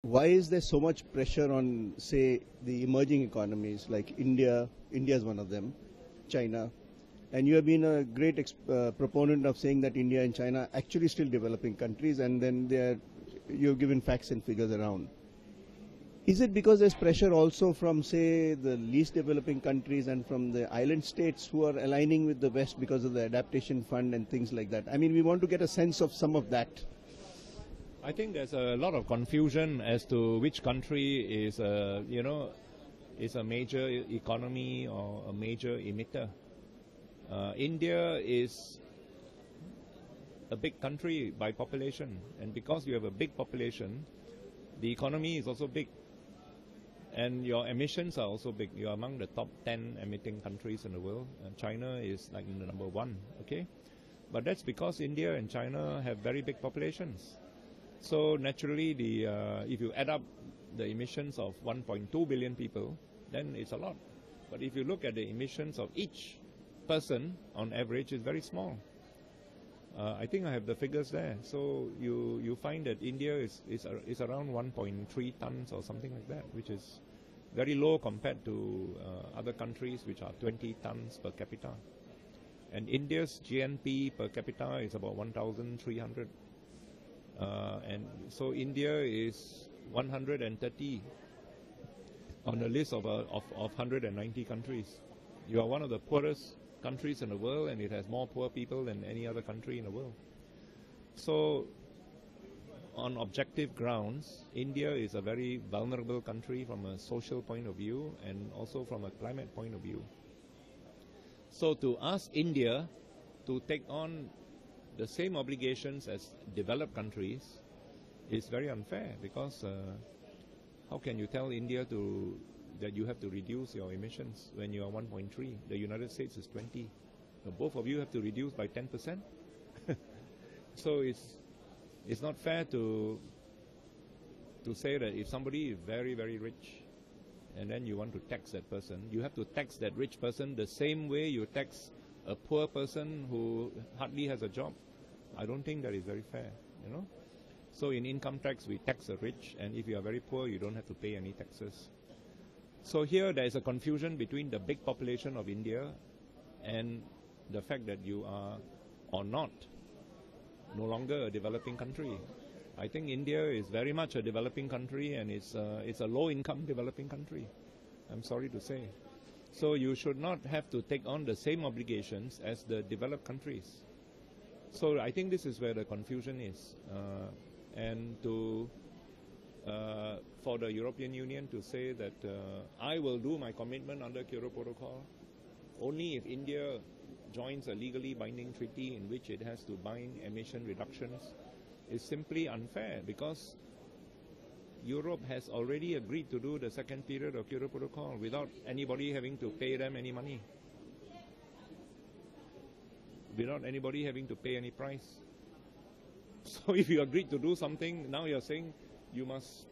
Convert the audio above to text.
Why is there so much pressure on, say, the emerging economies like India? India is one of them, China, and you have been a great proponent of saying that India and China are actually still developing countries, and then you've given facts and figures around. Is it because there's pressure also from, say, the least developing countries and from the island states who are aligning with the West because of the adaptation fund and things like that? I mean, we want to get a sense of some of that. I think there's a lot of confusion as to which country is is a major economy or a major emitter. India is a big country by population, and because you have a big population, the economy is also big, and your emissions are also big. You are among the top 10 emitting countries in the world, and China is like the number 1. Okay, but that's because India and China have very big populations. So naturally, if you add up the emissions of 1.2 billion people, then it's a lot. But if you look at the emissions of each person, on average, it's very small. I think I have the figures there. So you find that India is around 1.3 tons or something like that, which is very low compared to other countries which are 20 tons per capita. And India's GNP per capita is about 1,300. And so India is 130 on the list of 190 countries. You are one of the poorest countries in the world, and it has more poor people than any other country in the world. So on objective grounds, India is a very vulnerable country from a social point of view and also from a climate point of view. So to ask India to take on the same obligations as developed countries is very unfair, because how can you tell India that you have to reduce your emissions when you are 1.3? The United States is 20. So both of you have to reduce by 10%. So it's not fair to say that if somebody is very, very rich and then you want to tax that person, you have to tax that rich person the same way you tax a poor person who hardly has a job. I don't think that is very fair, you know. So in income tax, we tax the rich, and if you are very poor, you don't have to pay any taxes. So here there is a confusion between the big population of India and the fact that you are or not no longer a developing country. I think India is very much a developing country, and it's a low-income developing country, I'm sorry to say. So you should not have to take on the same obligations as the developed countries. So I think this is where the confusion is. And for the European Union to say that I will do my commitment under Kyoto Protocol only if India joins a legally binding treaty in which it has to bind emission reductions is simply unfair, because Europe has already agreed to do the second period of Kyoto Protocol without anybody having to pay them any money, without anybody having to pay any price. So if you agreed to do something, now you're saying you must